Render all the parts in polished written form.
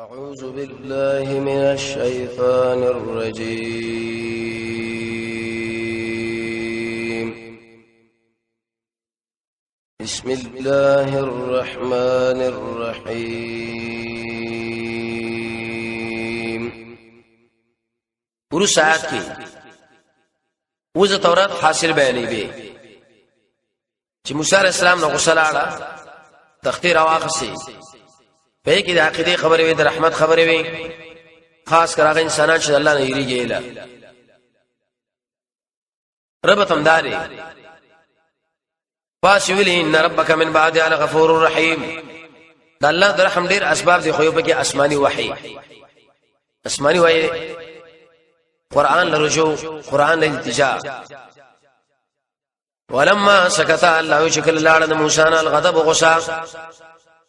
أعوذ بالله من الشيطان الرجيم. بسم الله الرحمن الرحيم. پوری ساعت کی وز تورات حاصل بیانی بی چې موسی علیہ السلام نو غسل اړه تختیر واخسي په کې د عقیده خبرې وي د رحمت خبرې وي خاص کر هغه انسانان چې الله نه یریږي اله رب تمداري پاس ویلي ان ربک من بعد علی غفور رحیم د الله د رحم ډیر اسباب دي خو یو پکې آسماني وحی آسماني وحی قران لرجو قران لالتجاء ولما سكت الله شكل الله على موسى الغضب غصا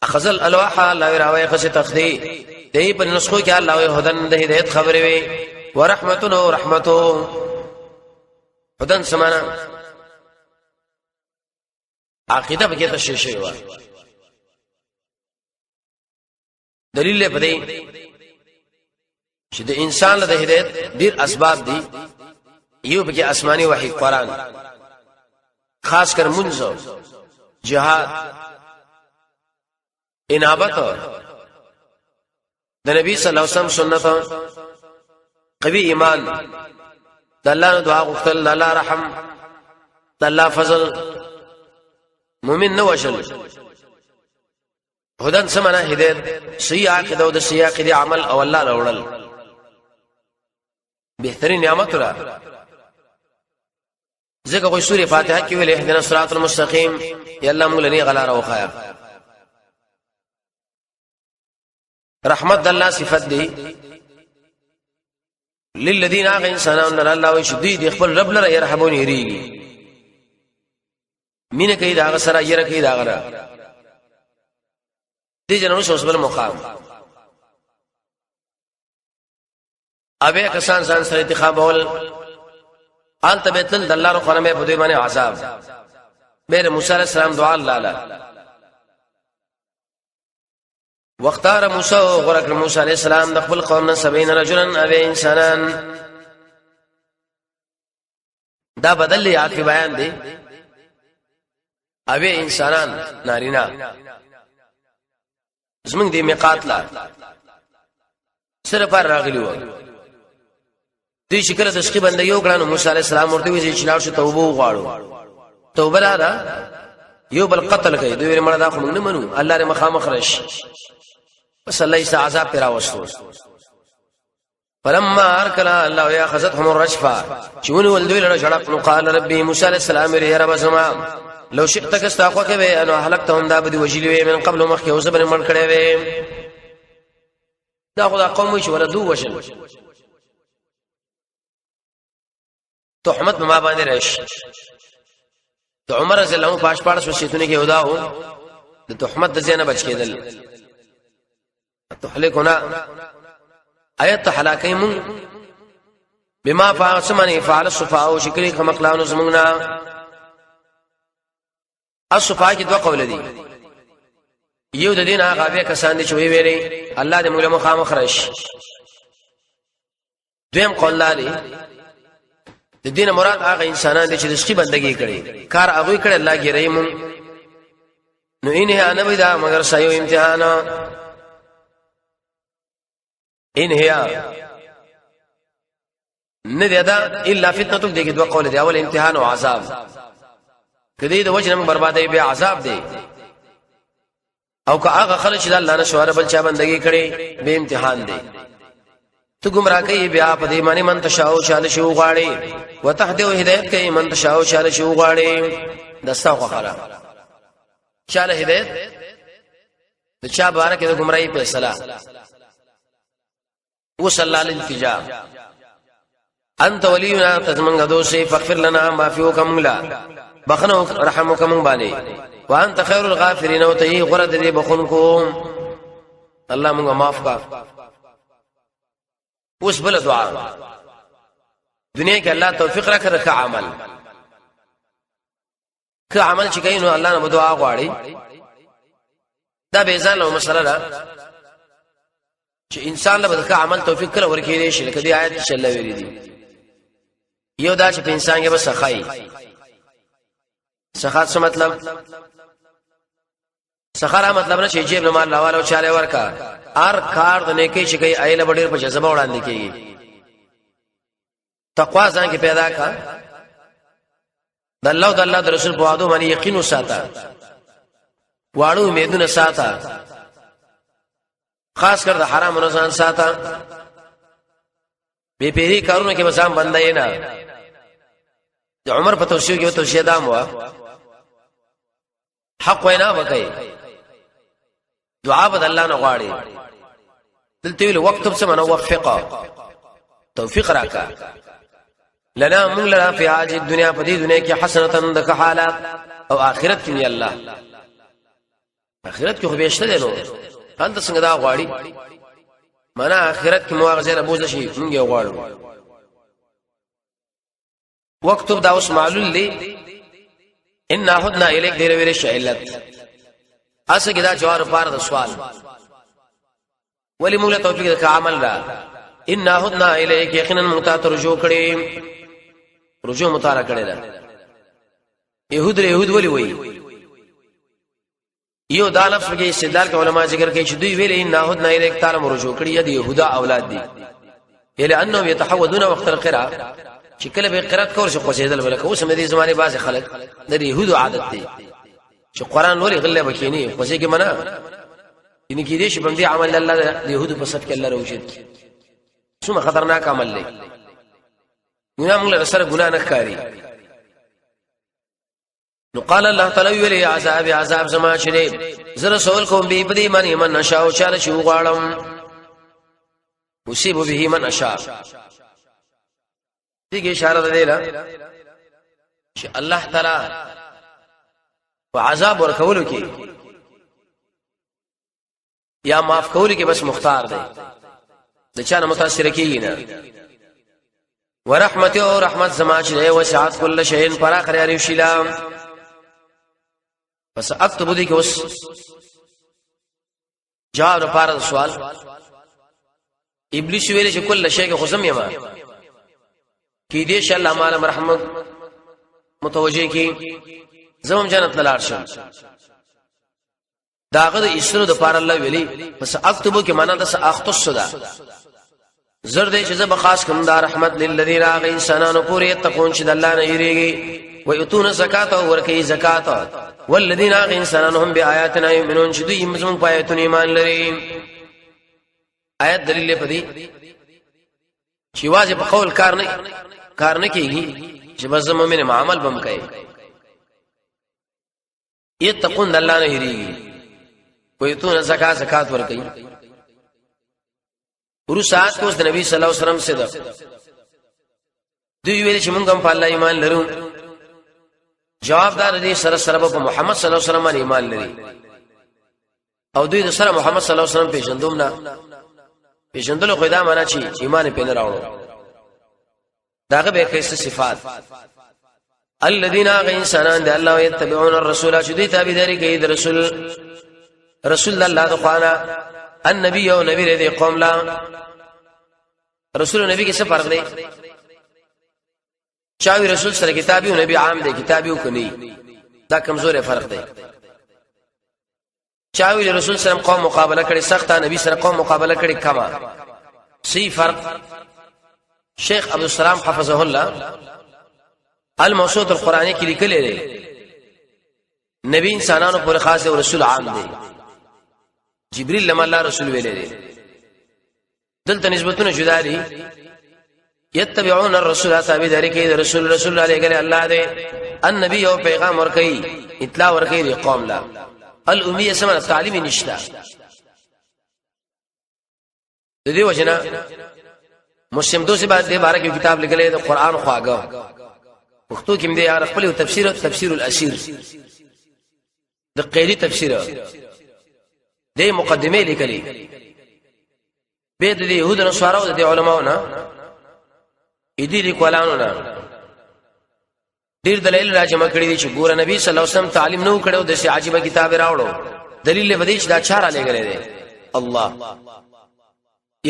اخذ الالواح الله راوي خص تخدي دې په نسخو کې الله هدن د هدایت خبرې وي ورحمتنا رحمته هدن سمانا عقیده به کې تشریح و دلیل په دې چې د انسان له هدایت ډیر اسباب دي یو به کې آسماني وحی قران خاص کر منځو جهاد انابت د نبی صلی الله علیه وسلم سنت قوی ایمان د الله دعا غوښتل د الله رحم د الله فضل مؤمن نو وشل هدن سمنا هدایت صحیح عقیده او د صحیح عقیده عمل او الله لوړل بهترین نعمت را ذکر کوئی سورہ فاتحہ کې ویل اهدنا الصراط المستقیم یا الله موږ لنی غلا راوخایا رحمت الله صفت دی للذین آغا انسانان الله وشدید خپل رب لره يرحمون یریږي مینه کوي دا سره یره کوي دا غره دې جنونو سوسبل مقام ابه کسان ځان سره انتخاب اول آل تبتل دلار و خانمه بدوی معنی عذاب بیر موسیٰ علیہ السلام دعا اللہ واختار موسیٰ و غرق موسیٰ علیہ السلام دقبل قومنا 70 رجلا اوی انسانان دا بدل لی عاقی بیان دی اوی انسانان نارینا زمنگ دی میقات لا سر پر راغلی ہوا دوی شکر تشقی بندگیو کړه نو موسی علی السلام ورته وی چې لاړ شو توبه وغواړو توبه را یو بل قتل کوي دوی مړه دا خو موږ نه منو الله دې مخامخ راشي بس الله یې عذاب پیرا وستو فلما ارکل الله یاخذتهم الرجفه چون ولدوی له شړق نو قال ربي موسی علی السلام یې رب زما لو شئت کستاخو کې به انه هلكتهم دا بدی وجلی من قبل مخکې اوس به من کړي وي دا خدای قوم چې ولدو وشل تحمت ما باندې راشي د عمر رضی الله عنه پاش پاړس وشیتونه کې وداو د تحمت د زینب بچ کېدل تحلقنا آیت حلاکیم بما فاسمنی فعل الصفاء او شکلی کمقلانو زمنا الصفاء کې دوه قول دي یو د دین هغه به کسان دي چې وی ویلي الله دې موږ له مخامخ راشي دویم قول لري د دین مراد هغه انسانان دي چې د شي بندګي کړي کار هغه کړي الله کې رحم نو انه انا بدا مگر سایو امتحان ان هي ندیدا الا فتنه دې کې دوه قول دي اول امتحان او عذاب کدی د وجه نه بربادي به عذاب دی او که هغه خلک چې الله نه شواره بل چا بندګي کړي به امتحان دی تو گمراه کوي بیا په دې معنی من تشاو چاله شو غاړي وتهدو هدایت کوي من تشاو چاله شو غاړي دستا خو خلا چاله هدایت د چا بارک د گمراهي فیصله وصلی الالتجا انت ولينا تزمن غدوسي فاغفر لنا ما فيه كملا بخنو رحمك من باني وانت خير الغافرين وتي غرد دي بخنكم الله موږ معاف کا اوس بل دعا دنیا کې الله توفیق راکړه که عمل که عمل چې کینو الله نه دعا غواړي دا به ځان له مسله ده چې چې انسان له بدکه عمل توفیق کړه ورکې دي شي لکه دې آیت چې الله ویلي دي یو دا چې په انسان کې بس سخای سخات څه مطلب سخره مطلب نه چې جیب نه مال لاواله او چاله ورکا هر کار د نیکی چې کوي ایله ډېر په جذبه وړاندې کیږي تقوا ځان کې پیدا کا د الله او د الله د رسول په وعده باندې یقین وساته واړو امیدونه ساته خاص کر د حرام نه ځان ساته به پیری کارونه کې بسام بندای نه د عمر په توصیه کې توصیه دام وا حق وینا وکي دعا بد الله نه غواړي دلته ویل وقت څه منو وفقا توفیق راکا لنا من لنا فی هذه الدنيا په دې دنیا کې حسنه د حالات او آخرت کې الله آخرت کې خو به شته نو انت څنګه دا غواړي معنا آخرت کې مواغزه له بوز شي موږ یې غواړو وقت دا اوس معلول دی ان هدنا الیک دیر ویل شعلت اسه کې دا جواب پاره د سوال ولی موږ له توفیق د عمل را ان هدنا الیک یقینا متات رجوع کړي رجوع متاره کړي دا يهود ولی وای یو دا لفظ کې استدلال کوي علما ذکر کوي چې دوی ویل ان هدنا الیک تعالی رجوع کړي د يهودا اولاد دي اله انهم يتحودون وقت القراءه چې کله به قرات کول شي قصیدل ولکه اوس مې دې زمانه باز خلک د يهودو عادت دي چې قران ولې غلې بکینی خو ځکه منا ان کې دې شي باندې عمل الله د يهودو په صف کې الله روشد څومره خطرناک عمل دی ګناه موږ سره ګناه نه کوي نو قال الله تعالی ویلي عذاب زما شری زه رسول کوم به دې معنی من نشاو چاله شو غواړم مصیب به من نشا دې کې اشاره ده لا چې الله تعالی وعذاب ورکول کې یا معاف کول کې بس مختار دی د چا نه متاثر کیږي نه ورحمت او رحمت زما چې وسعت كل شيء پر اخر یاري شیلا پس اكتب دي کې اوس جواب لپاره سوال ابلیس ویل چې کله شی کې خصم یما کې دې چې الله تعالی مرحمت متوجه کی زمم جنت لار شم داغه د ایستلو د پاره الله ویلي پس اكتب کې معنا د اختص ده زرد چې زب خاص کوم دا رحمت للذین راغ انسانانو پورې تقون چې د الله نه یریږي ويؤتون زکات او ورکي زکات والذین راغ انسانانو هم بیااتنا یؤمنون چې دوی مزمن پایتون ایمان لري آیت دلیل پدې چې واجب په قول کار نه کیږي چې بس مومن معامل بم کوي یتقون الله نه یریږي ويؤتون زکات ورکي ورسات کو د نبی صلی الله علیه وسلم سے ده دوی ویل چې موږ هم په الله ایمان لرو جواب دار دي سره په محمد صلی الله علیه وسلم ایمان لري او دوی د سره محمد صلی الله علیه وسلم پیژندوم نه پیژندلو خو دا معنا چې ایمان په نه راوړو داغه به کیسه صفات الذين انسانان د الله يتبعون الرسول چې دوی تابعداري کوي د رسول الله د خوانا النبي او نبی دې قوم لا رسول نبی کې څه فرق دی چاوي رسول سره کتابي او نبی عام دی کتابي او کني دا کمزور فرق دی چاوي رسول سره قوم مقابله کړي سخته نبی سره قوم مقابله کړي کما سی فرق شیخ عبد السلام حفظه الله الموسوعه القرآنی کې لیکلی دی نبی انسانانو پر خاص او رسول عام دی جبريل لما الله رسول ویلې دي دلته نسبتونه جدا دي يتبعون الرسول تابعداري کوي رسول علیه ګره الله دې النبي او پیغام ور کوي اطلاع ور کوي قوم لا الاميه سمه تعلیم نشتا د دې وجنه مسلم دوسه بعد دې بارے کې کتاب لیکلې د قران خواګه وختو کې دې یار خپل تفسیر الاسیر د قیدی تفسیر دې مقدمه لیکلې به د يهود او نصارا او د علماو نه دې لیکوالانو نه ډیر دلیل راجمع کړی دي چې ګور نبی صلی الله علیه وسلم تعلیم نو کړو د سي عجيبه کتاب راوړو دلیل به دې چې دا چاره لګلې ده الله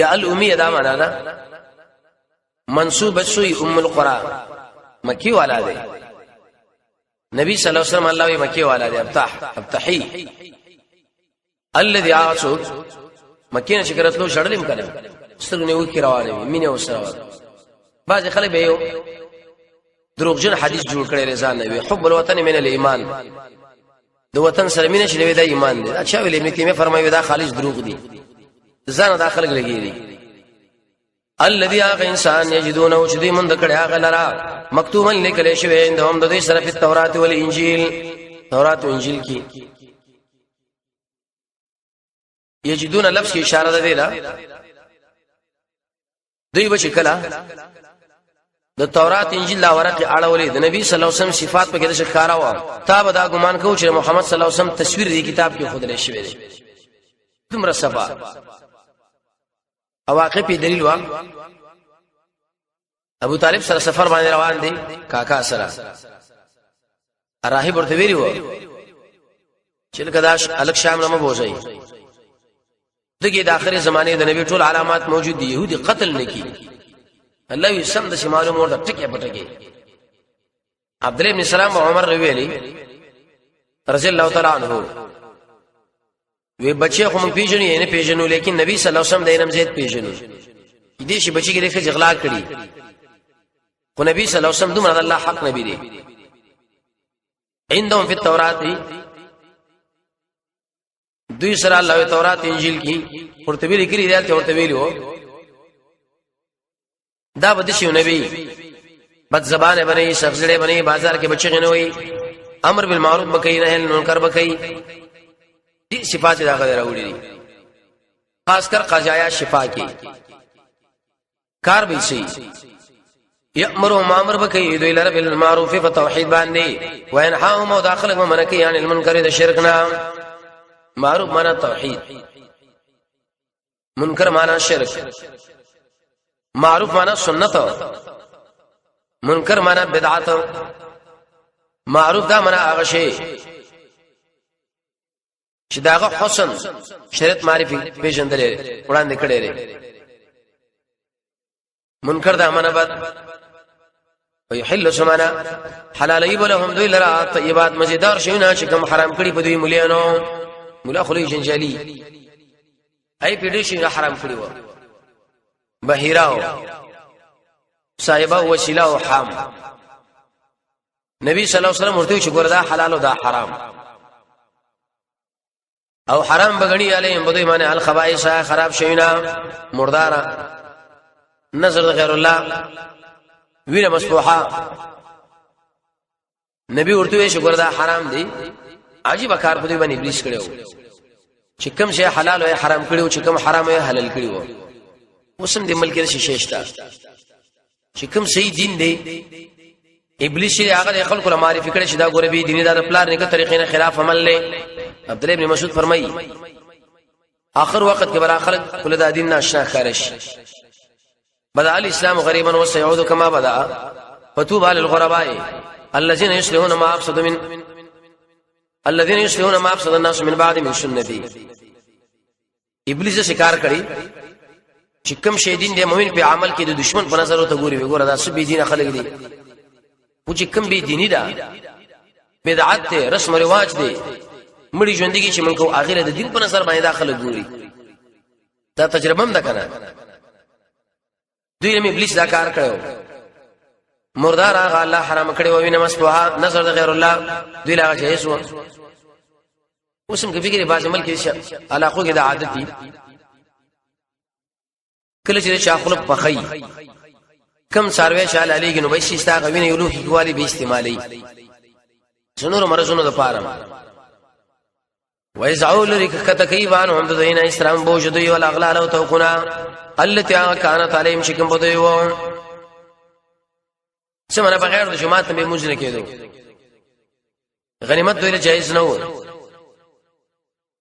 یا الامیه دا معنا ده منسوب شوی ام القرى مکی والا دی نبی صلی الله علیه وسلم الله مکی والا دی ابتحی الذي عاصو مکینه شکرتلو شړلم کړه سترګونه وکي روانه مینه وسره بعض خلک به یو دروغجن حدیث جوړ کړي رضا نبی حب الوطن من الايمان د وطن سره مینه شنه د ایمان دی اچھا ویلې ابن تیمیه فرمایي دا خالص دروغ دی ځان داخل لګیږي الذي اغ انسان یجدون وجدی من دکړه هغه لرا مکتوبا لیکل شوی اندهم د دې سره په تورات او انجیل تورات او انجیل کې یجدون لفظ کی اشاره ده دیلا دوی بچ کلا د تورات انجیل لا ورقه اړولې د نبی صلی الله علیه وسلم صفات په کې د ښکارا و تا به دا ګمان کو چې محمد صلی الله علیه وسلم تصویر دی کتاب کې خود لري شوی دی تمره صفا او واقع په دلیل وا ابو طالب سره سفر باندې روان دي کاکا سره راهب ورته ویلی و چې کداش الک شام نه بوځي دغه د اخر زمانه د نبی ټول علامات موجود دي يهودي قتل نکي الله یې سم د شمالو مور د ټکي پټکي عبد الله بن سلام او عمر ویلي رضی الله تعالی عنہ وی بچي خو مونږ پیژنې نه پیژنو لیکن نبی صلی الله علیه وسلم د علم زید پیژنو دې شي بچي کې لکه جغلا کړی خو نبی صلی الله علیه وسلم دومره الله حق نبی دی عندهم فی التوراۃ دوی سره الله تورات انجیل کی ورته ویل کړي دی ته ورته ویلو دا بده شي نبی بد زبانه بنئ سخزړې بنئ بازار کې بچی نه وي امر بالمعروف بکې نه منکر بکې دي صفات دا غوړي راوړي خاص کر قضایا شفا کی کار به شي یامر و مامر بکې دوی لره بالمعروف فتوحید باندې وینحاهم او داخله منکې عن المنکر د شرکنا معروف معنا توحید منکر معنا شرک معروف معنا سنت منکر معنا بدعت معروف دا معنا هغه شی چې داغه حسن شریعت معرفي پیژندل وړاندې کړي لري منکر دا معنا بد ويحل سمانا حلال يبلهم دوی لرا طيبات مزیدار شیونه چې کوم حرام کړي په دوی مليانو مولا خلی جنجالی ای پیډې شي حرام کړی و بهیراو صایبه وسیله او حام نبی صلی الله علیه وسلم ورته چې ګوردا حلال او دا حرام او حرام بغنی علیهم بدوی معنی الخبائث خراب شینا مردارا نظر غیر الله ویره مسبوحه نبی ورته چې ګوردا حرام دی عجیب کار په دې باندې ابلیس کړو چې کوم شی حلال او حرام کړو چې کوم حرام او حلال کړو وسم دې ملک کې شي شتا چې کوم صحیح دین دی ابلیس یې هغه خلکو لپاره معرفي کړي چې دا ګوره به دیني دا پلان نه طریقې نه خلاف عمل لې عبد الله ابن مسعود فرمایي اخر وخت کې برا خلک کله د دین ناشنا خارش بدا الاسلام غریبا وسيعود كما بدا فتوب على الغرباء الذين يصلحون ما افسد من الذين يصلحون ما افسد الناس من بعد من سنتي ابلیس شکار کړي چې کوم شی دین د مؤمن په عمل کې د دشمن په نظر ته ګوري وګوره دا سبي دین خلک دي او چې کوم به دیني ده بدعت ته رسم او رواج دي مړي ژوندۍ چې منکو اخره د دین په نظر باندې داخله ګوري دا تجربه هم ده کنه دوی نه ابلیس دا کار کړو مردار هغه الله حرام کړی او وینه مسبوحه نظر د غیر الله دوی لا جایز و اوسم کې فکر باز عمل کې علاقو کې د عادت دي کله چې شاخله پخی کم سروي شال علیږي نو بيسي ستا غوینه یو لوخي کوالی به استعمالي څنور مرزونو د پاره ويزعول لك كتكيبان هم دین اسلام بوجدي والاغلال او توقنا التي كانت عليهم شكم بديو سمره بغیر د جماعت به موږ نه کېدو غنیمت دوی له جایز نه و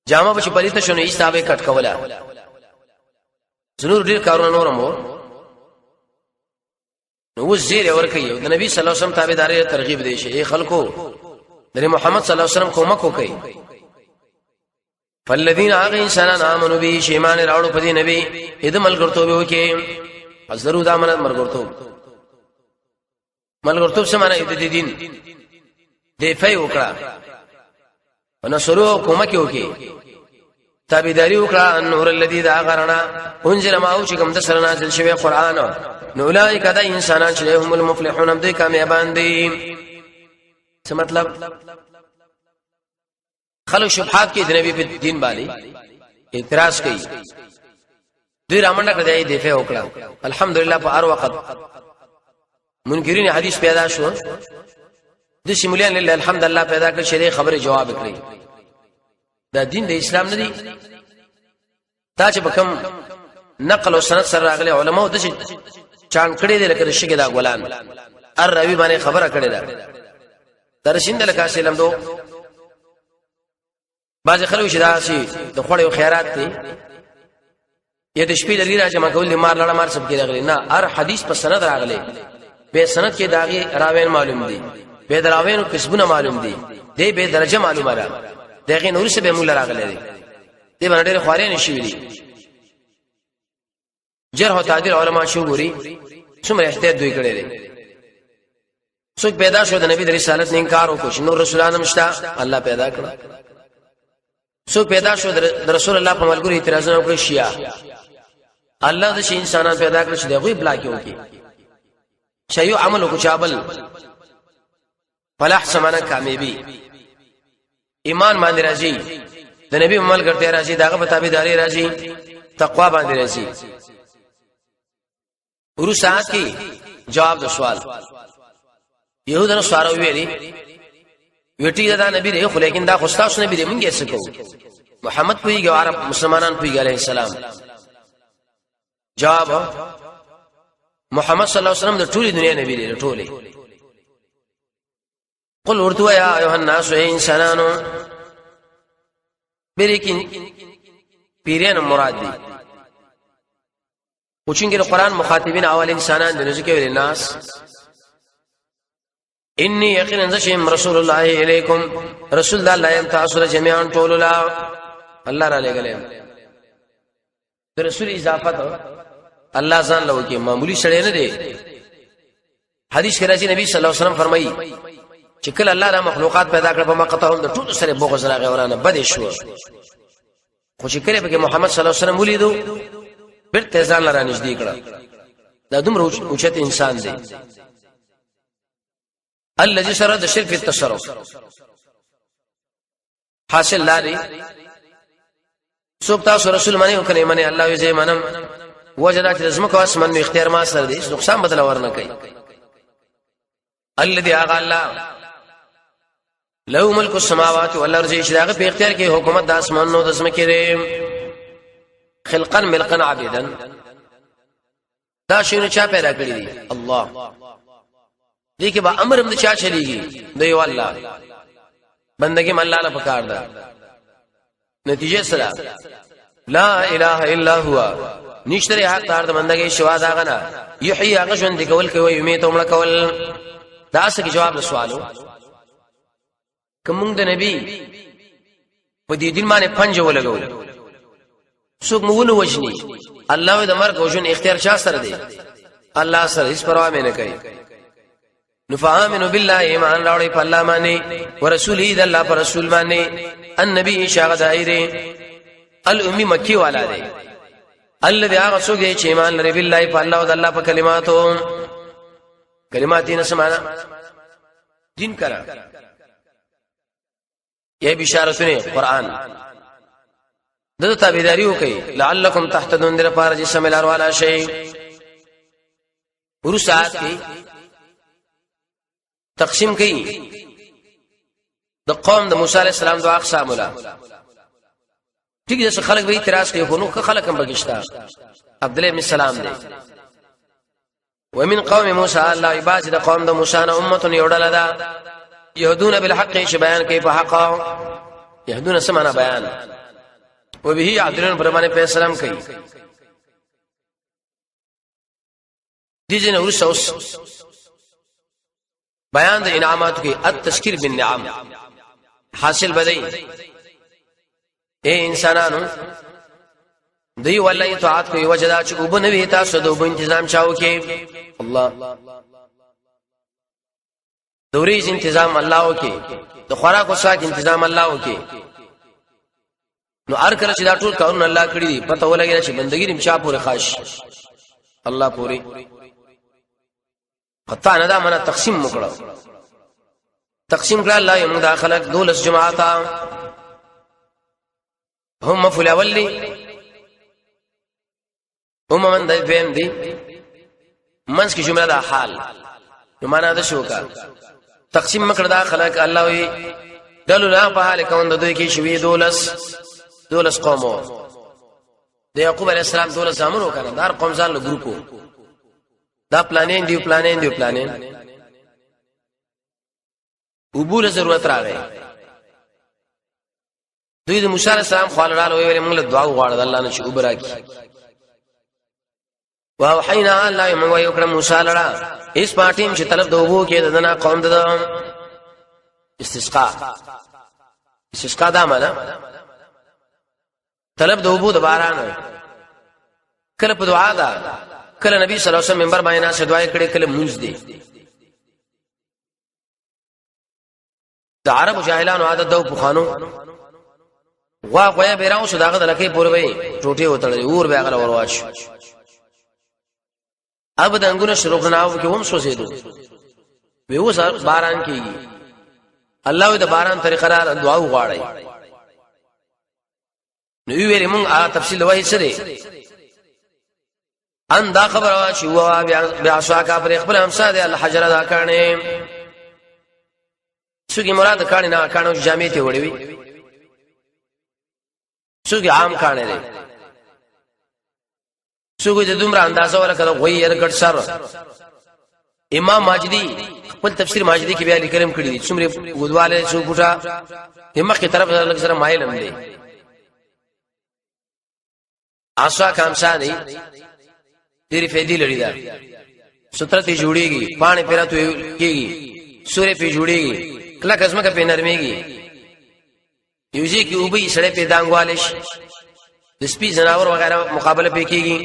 جامه به پلیته شونه ایستابه کټ کوله زنور ډیر کارونه نورمو نو زیر ورکي د نبی صلی الله علیه وسلم تابعداري ترغیب دی شي خلکو د محمد صلی الله علیه وسلم کومک وکي فالذین آغا انسانان آمنوا به شیمان راوڑو پدی نبی اذا ملگرتوب وکي حضرو دا منت ملگرتوب سمانا اذا دین دفعی وکړه ونصرو کومک وکي تابعداري وکړه نور الذي دا غرنا انزل ما او چې کوم د سره نازل شوی قران نو اولئک دا انسانان چې هم المفلحون هم دې کامیابان دي څه مطلب خلق شبهات کې د نبی په دین باندې اعتراض کوي دوی رامنډه کړی دی دفاع وکړه الحمدلله په هر وخت منکرین حدیث پیدا شو د شمولیان لله الحمدلله پیدا کړ شری خبره جواب کړی دا دین د اسلام نه دی دا چې بکم نقل او سند سره راغلي علماء د چان کړي دي لکه شګه دا غلان ار روي باندې خبره کړي دا درشین لکه سلام دو باز خلک شدا شي د خوړې خیرات دي یا د شپې لري راځه ما کول مار لړ مار سب کې راغلي نه هر حدیث په سند راغلي به سند کې داغي راوین معلوم دي به دراوین کسبونه معلوم دي دې به درجه معلومه را دغه نور څه به مولا راغلي دي دې باندې ډېر خواري نشي ویلي جرح او تعدیل علما شو ګوري څومره احتیاط دوی کړي دي څوک پیدا شو د نبی د رسالت نه انکار وکړي نو رسولانو مشتا الله پیدا کړ څوک پیدا شو د رسول الله په ملګری اعتراضونه وکړي شیا الله د شي انسانان پیدا کړ چې دغه بلا کې وکي شیو عمل وکړي چابل فلاح سمانه کامیابی ایمان باندې راځي د نبی عمل کرتے راځي داغه تابعداري راځي تقوا باندې راځي ورو سات کی جواب د سوال يهودانو سوال ویلي ویټی دا نبی دی خو لیکن دا خوستاس نبی دی مونږه څه کوو محمد پیږي عرب مسلمانان پیږي عليه السلام جواب محمد صلی الله علیه وسلم د ټولي دنیا نبی دی ټولي قل ورتوا يا ايها الناس انسانانو بریکن پیران مراد دي وچنګره قران مخاطبین اول انسانان د رزق ویل الناس انی یقینا ذشم رسول الله الیکم رسول الله یم تاسو جميعا ټول الله را لګلې د رسول اضافت الله ځان له کې معمولی شړې نه دی حدیث کې راځي نبی صلی الله علیه وسلم فرمایي چې کله الله را مخلوقات پیدا کړ په مقته هم د ټول سره بغض راغی ورانه بد شو خو چې کله به محمد صلی الله علیه وسلم ولیدو بیرته ځان لره نږدې کړ دا دومره اوچت انسان دی الذي سرد شرك التصرف حاصل لاري سوک تاسو رسول منی وکنه منی الله یې منم وجدات رزمک واسمن نو اختیار ما سره دي نقصان بدل ورنه کوي الذي اغا الله له ملک السماوات والارض اشراق په اختیار کې حکومت د اسمانونو د زمکې لري خلقا ملقا عبدا دا شنو چا پیدا کړی دي الله دې کې به امر هم چا چلیږي دوی والله بندګي الله نه پکار ده نتیجه سره لا اله الا هو نشتري حق دار د بندګي شوا دا غنا یحیی هغه ژوند کول کوي یمه ته مړ کول دا څه جواب له سوالو کوم د نبی په دې دین باندې پنځه ولګول څوک مونږ وجني الله د مرګ او جون اختیار چا سره دی الله سره هیڅ پروا نه کوي نفعامن بالله ایمان راوړي په الله باندې ورسوله د الله پر رسول باندې النبي شاغ دایره الامي مکی والا دی الذي اغسوګي چې ایمان لري بالله په الله او د الله په کلماتو کلماتین سمانا دین کرا یہ بشارتونه قران دغه تابعداري وکي لعلکم تهتدون در پار جسم الاروالا شی ورسات کی تقسیم کړي د قوم د موسی علی السلام دوه اقسام ولا ټیک ده خلک به اعتراض کوي خو نو خلک هم بغشتا عبد الله بن سلام دی ومن قوم موسی الله عباد د قوم د موسی نه امه یوډل ده يهدون بالحق ش بیان کوي په حق يهدون سمانا بیان وبه يعدلون برمانه په سلام کوي دي جن ورسوس بیان د انعامات کې التذکیر بالنعم حاصل بدای اے انسانانو دی ولای طاعت کوي وجدا چې وبنوي تاسو د وب تنظیم چاو کې الله دوریز تنظیم الله وکي د خوراک او ساک تنظیم الله وکي نو هر کله چې دا ټول کارونه الله کړی دي پته ولګی چې بندګی دې چا پورې خاص الله پورې قطع نه دا معنا تقسیم وکړه تقسیم کړه الله یو دا خلق دولس جماعتا هم مفعول اول دي هم من د فهم دي منس کی جمله دا حال نو معنا دا شو کا تقسیم مکړه دا خلق الله وی دلو نه په حال کوم د دوی کې شوی دولس قومو د یعقوب علی السلام دولس زامنو کنه دار قوم ځان له ګروپو دا پلانین وبول ضرورت راغی دوی د موسی علی السلام خپل ویل موږ له دعا وغواړو الله نه چې وبرا کی واوحینا الله موږ یو کړه موسی لرا اس پاتیم چې طلب دوبو کې دنا قوم د استسقاء دا معنا طلب دوبو د باران کله په دعا دا کله نبی صلی الله علیه وسلم منبر باندې نه دعا کړي کله مونږ دي د عربو جاهلانو عادت دو پخانو غوا بیراو شو داغه لکه پور وي ټوټي وتړي اور به غل ورواش اب د انګونو شروع کناو کې هم سوځېدو به اوس باران کیږي الله د باران طریقه را دعا وغواړي نو ویلې مونږه تفصیل وایي سره ان دا خبر وا شو وا بیا شاکا پر خپل همسا دی الحجر دا کانه څوګي مراد کانه نه کانو جامې ته وړي وي څوګي عام کانه دی څوګي د دومره اندازه ورکړه غوي ارګټ سر امام ماجدی خپل تفسیر ماجدی کې بیا لیکلم کړی دي څومره ودواله څو ګټه همخ کی طرف لږ سره مایل هم دی آسا کامسا دی ډېری فائدې لري دا ستر ته جوړيږي پانی پیراتو کېږي سورې په جوړيږي کله قسمه کې نرميږي یوځي کې وبې سړې په دانګوالش د سپي زناور وغیرہ مقابله پې کېږي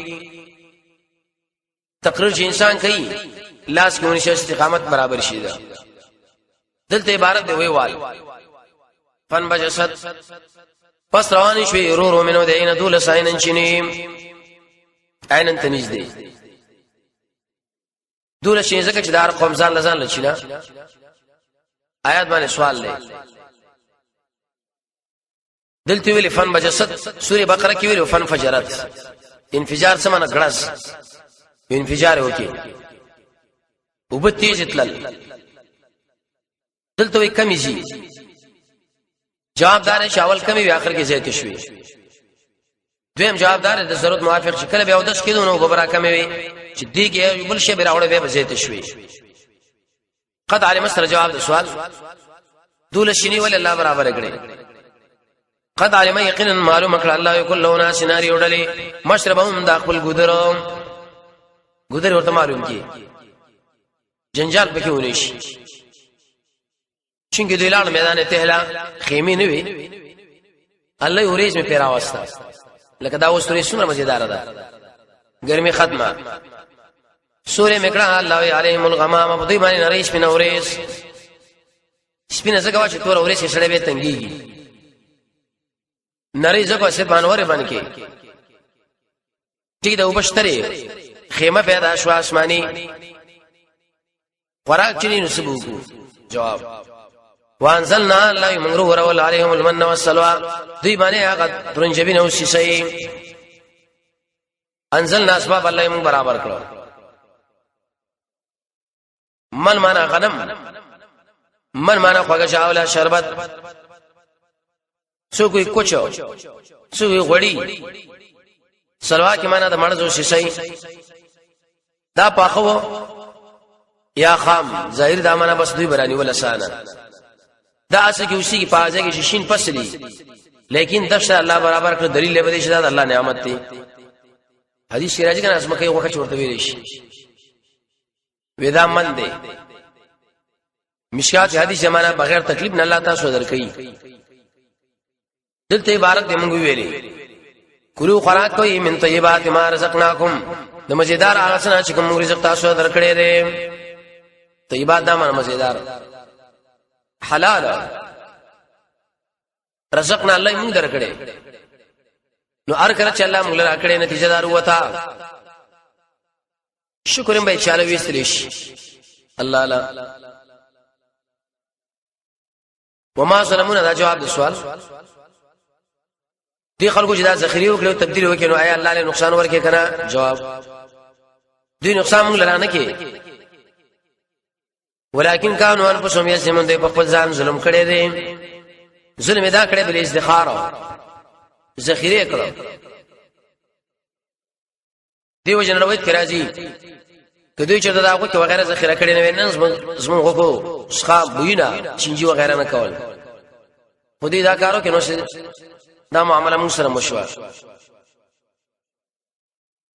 تقریر چې انسان کوي لاس کې ونشي استقامت برابر شي دا دلته عبارت دی ویوال فن بجسد پس روان شوي رو منو دین دول ساینن چنیم عینن تنیز دی دول شي زکه چې دار قوم ځان لزان لچینا آیات باندې سوال دی دلته ویل فن بجسد سوره بقره کې ویل فن فجرت انفجار سمانه غړس انفجار وکي وب تیز تلل دلته وی کمی شي جوابدار شاول کمی وی اخر کې زیات شوي دویم جوابدار د ضرورت موافق شکل به او داس کېدو نو غبره کمی وی چې دیګه بل شی براوړې به زیات شوي قد علم سره جواب د سوال دول شنی ول الله برابر کړي قد علم یقینا معلوم کړه الله یو کله ونه سيناري وړلې مشربهم داخل ګذر ورته معلوم کی جنجال پکې ونی شي څنګه د اعلان میدان تهلا خیمه نه وي الله اوریج می پیرا واسطه لکه دا وسوري سونه مزیدار ده ګرمي ختمه سوره مکړه الله علیهم الغمام په دې باندې نریش په نوریس سپینه زګوا چې تور اورې سړې به تنګيږي نری زګوا سه بانور باندې ټیک ده وبشتري خیمه پیدا شو آسمانی خوراک چنی نسبو جواب وانزلنا الله منغرو ورول عليهم المن والسلوى دوی باندې هغه ترنجبین او سیسي انزلنا اسباب الله موږ برابر کړو من معنا غنم من معنا خوګه چاوله شربت سو کوئی کوچو سو کوئی غړی سلوا کې معنا د مړزو سیسي دا پاخو یا خام ظاهر دا معنا بس دوی برانی ولا سانا دا اسه کې اوسې کې پازه کې شین پسلی لیکن دښه الله برابر کړ دلیل به دې شدا الله نعمت دی حدیث راځي کنه اسمه کې وخت ورته ویل شي ودا من دی مشکات حدیث زمانہ بغیر تکلیف نه الله تاسو درکې دلته عبارت دی موږ ویلي کلو خوراک کوي من طیبات ما رزقناکم د مزیدار هغه څه چې کوم رزق تاسو درکړې دي طیبات دا معنی مزیدار حلال رزقنا الله موږ درکړې نو هر کله چې الله موږ راکړې نتیجه دار وتا شکر به چاله وستریش الله لا وما ظلمونا دا جواب د سوال دي خلکو چې دا ذخیره وکړو تبدیل وکړي نو آیا الله له نقصان ورکړي کنه جواب دوی نقصان موږ لرانه کې ولکن كانوا انفسهم يظلمون دوی په خپل ځان ظلم کړي دي ظلم ادا کړي بل ازدخار ذخیره کړو دیو جن روایت کرا جی کدی چې دا کو وغیرہ ذخیره کړي نه نن زمون کو ښه بوینا چنجي وغیرہ نه کول خودی دا کارو کې نو دا معاملہ موږ سره مشوار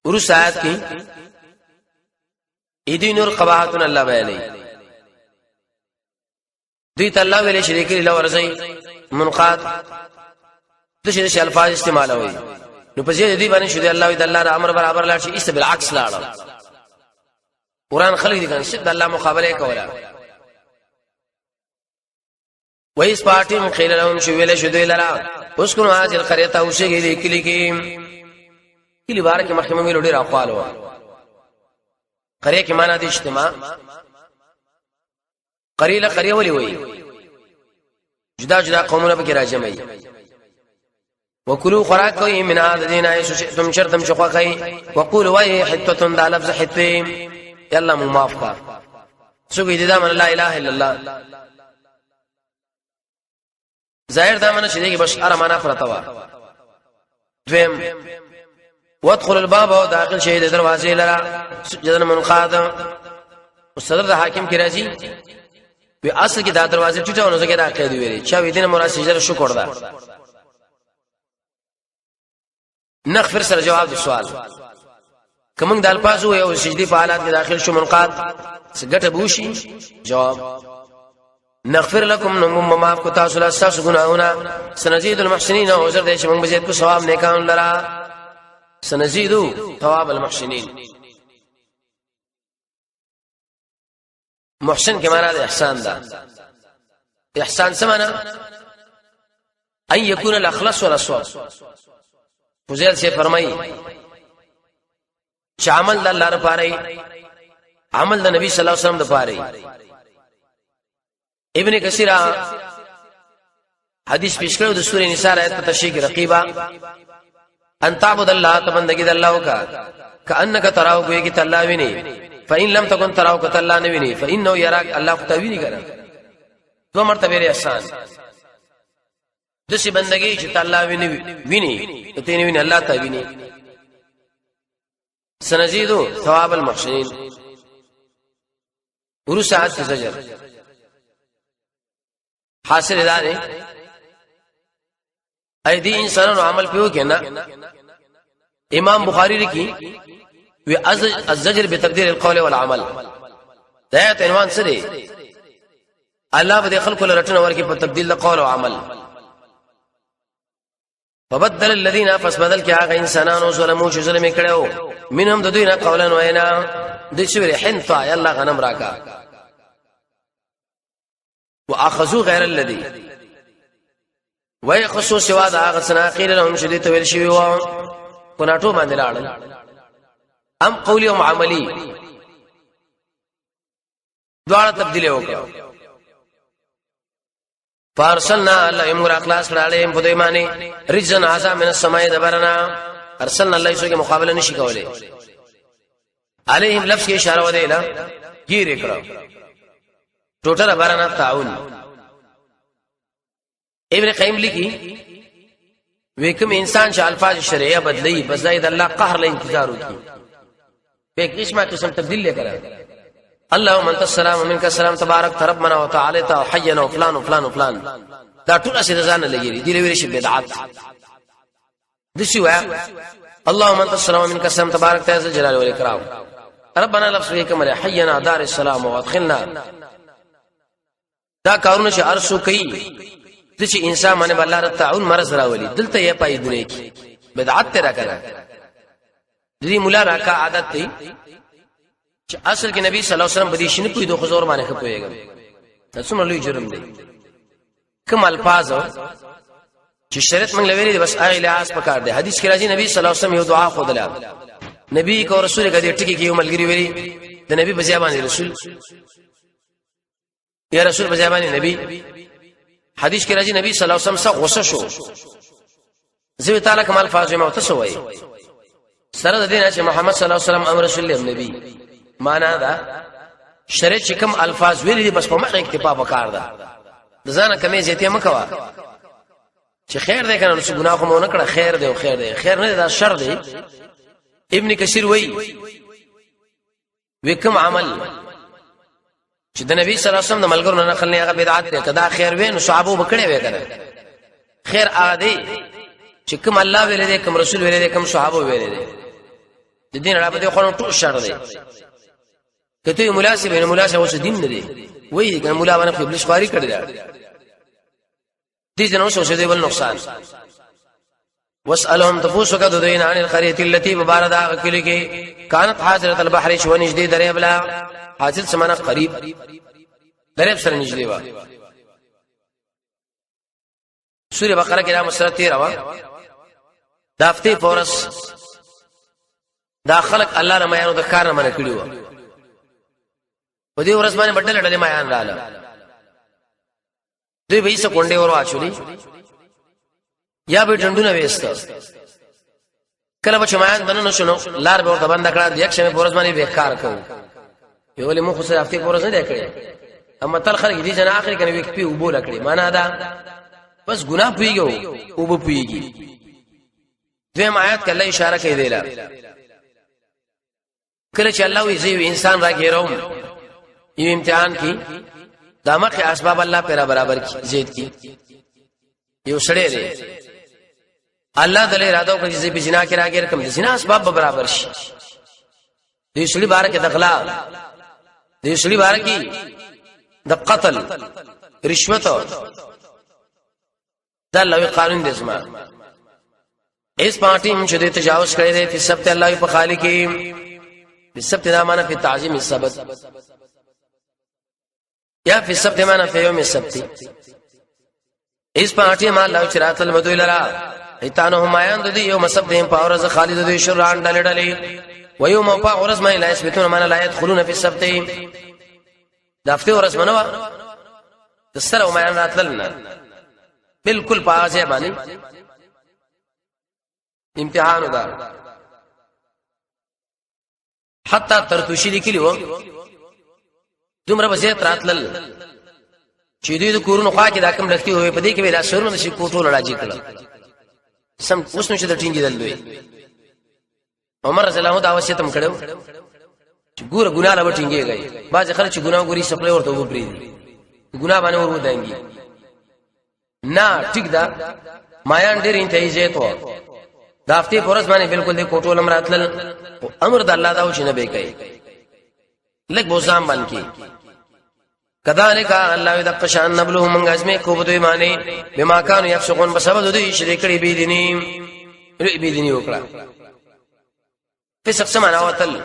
ورس آیات کې ایدی نور قباحتن الله بیانې دوی ته الله ویلې شریک له ورزي منقات د شي الفاظ استعمالوي نو په دې دی باندې شو دی الله د الله امر برابر لا شي است بالعکس لاړ قران خلق دي کنه چې الله مقابله کوله وایس پارټي مخیل لهم شو ویلې شو دی لرا اوس کو هاذ القريه او شي کې کلی کې کلی بار کې محکمه ویلو ډیر اقوال و قريه کې معنا دي اجتماع قريله قريه ولي وي جدا جدا قومونه به راځي وکلو خوراک کوي من عادتین ایسو شئتم شرطم شقوقی وقولوا وای حتتن دا لفظ حتی یالله مو معاف کا سوګی دا من لا اله الا الله ظاهر دا من شې کې بس ارمانه فرتوا دویم وادخل الباب او داخل شهید دروازې لرا سجدن منقاد صدر د حاکم کی راځي په اصل کې دا دروازې ټیټه ونه کې دا قید ویلي چا وې دینه مراد سجده شکر ده نغفر سره جواب د سوال کوم د الفاظو او سجدي په حالات کې داخل شو منقاد څنګه بوشي جواب نغفر لكم نم معاف کو تاسو له تاسو ګناهونه سنزيد المحسنين او زر دې چې موږ بزید کو ثواب نیکان لرا سنزيد ثواب المحسنين محسن کې معنا د احسان ده احسان څه معنا ان يكون الاخلاص والصواب فضیل سے فرمائی چې عمل د الله لپاره عمل د نبی صلی الله علیه وسلم لپاره ابن کثیر حدیث پیش کړو د سورې نساء آیت په تشریح رقیبا ان تعبد الله تبندگی د الله وکا کانک تراو کوي کی الله ویني فإن لم تكن تراو کته الله نه ویني فإنه يراك الله فتویني کنه دو مرتبه احسان دسی بندگی چې الله ویني ته نه ویني الله ته ویني سنزيد ثواب المحسنين ورسعت زجر حاصل ادارې ايدي انسانانو عمل پیو کنه امام بخاری لکی وی الزجر بتقدير القول والعمل دا عنوان څه دی الله به خلق له رټنه ورکی په تبديل د قول او عمل فبدل الذين فسبدل کې هغه انسانانو ظلمو چې ظلم کړو منهم د دوی نه قولا وینا د شوی حنطا يلا غنم راکا واخذوا غير الذي ويخصوا سوا دا هغه سنا قيل لهم شديد تویل شوی و کناټو باندې لاړل ام قولي او عملي دواړه تبديل وکړو فارسلنا الله امر اخلاص کړه په دوی باندې رجن عذاب من السماء دبرنا ارسلنا الله یسوع کې مقابله نشي کولای عليهم لفظ کې اشاره و دی لا گیر کړه ټوټل برنا تعاون ابن قیم لیکي وکم انسان چې الفاظ شرعیه بدلی بزاید الله قهر له انتظار وکي په قسم تبديل لیکره اللهم انت السلام ومنك السلام تبارك ربنا وتعالى وحينا وفلان وفلان وفلان دا ټول څه ځان لګيري دي لوي شي بدعت د شي وا اللهم انت السلام ومنك السلام تبارك تعالى جلال والاكرام ربنا لفظه كما حينا دار السلام وادخلنا دا کارونه چې ارسو کوي د چې انسان باندې الله رب تعاون مرز راولي دلته یې پای دنیا کې بدعت تیرا کړه دې مولا راکا عادت دی چې اصل کې نبی صلی الله علیه وسلم بدی شنه پوی دوه خزور باندې خپويګم څومره لوی جرم دی کوم الفاظ چې شریعت موږ لوي دي بس هغه لحاظ پکار دی حدیث کې راځي نبی صلی الله علیه وسلم یو دعا خو دلا نبی کو رسول کدي ټکی کې یو ملګری ویلي د نبی بځیابانی رسول یا رسول بځیابانی نبی حدیث کې راځي نبی صلی الله علیه وسلم څخه غوسه شو زوی تعالی کوم الفاظ ما تسوي سره د دین چې محمد صلی الله علیه وسلم امر رسول الله نبی معنا دا شریعت چې کوم الفاظ ویلي دي بس په مخه اکتفا وکړ دا ځان کمې زیاتې مکوا چې خیر دی کنه چې ګناه کوم نه کړه خیر دی او خیر دی خیر نه دا شر دی ابن کثیر وای وکم عمل چې د نبی صلی الله علیه وسلم د ملګرو نه نقل نه هغه بدعت دی کدا خیر وین صحابه وکړي وې کړه خیر عادي چې کوم الله ویل دي کوم رسول ویل دي کوم صحابه ویل دي د دین را په خونو ټول شر دی کته مناسب نه مناسب اوس دین نه دی وای کنه مولا باندې قبل شواری کړی دی دې جنو څه دې ول نقصان واسالهم تفوسك ددين عن القريه التي بباردا کلی کې كانت حاضره البحر شو نجدي دریاب لا حاصل سمانه قریب دریاب سره نجدي وا سوره بقره کې را مسره 13 وا دافتی فورس دا خلق الله رمایانو د کار نه منع کړی و په دې ورځ باندې بدل ډلې مایان رااله دوی به یې سکونډې ور واچولې یا به ډندونه وېسته کله به چمایان بننه شنو لار به ورته بند کړه یک شمه پورز باندې به کار کوو یو له مخ سره هفته پورز نه کړي اما تل خلک دې جن اخر کنه وک پی وبول کړي معنا دا بس ګناه پیږي او به پیږي دویم آیات کله اشاره کوي دیلا کله چې الله وی زی انسان راګیروم یو امتحان کی دامه اسباب الله پر برابر کی زید کی یو سړی دی الله د اراده او چې په جنا کې راګیر کوم جنا اسباب برابر شي دې سړي بار کې دغلا دې سړي بار کې د قتل رشوت دا الله قانون دې زما اس پارٹی من شدید تجاوز کړی دی په سبت الله په خالق په سبت دا معنا په تعظیم السبت یا په سبت معنا په یوم السبت اس پارٹی ما الله چرات المدو لرا ایتانو همایان د دې یوم سبت هم په اورز خالد د شران ډلې و یوم په اورز ما لا یثبتون معنا لا يدخلون في السبت دافته اورز منوا د سره همایان راتلل بالکل پازه باندې امتحان دا حتی ترتوشی لیکلی و دومره بسې تراتل چې دوی د کورونو خوا کې دا کوم لختي وي په دې کې ویلا سرونه نشي کوټول راځي کړه سم اوس نو چې د ټینګي دل دوی عمر رضی الله عنه دا وصیتم کړو چې ګوره ګناه لا وټینګي گئی باز خلک چې ګناه ګوري سپلې ورته وبري ګناه باندې ور ودانګي نه ټیک دا مایان ډېر انتهیزه تو دافتی پورس باندې بالکل دې کوټول امراتل امر د الله دا و چې نه به کوي لګ بوزام باندې کذالک الله دق شان نبلهم من غزمه کو بدوی معنی بما كانوا يفسقون بسبب دوی شریک کړي بي دیني وکړه فسق سمانا وتل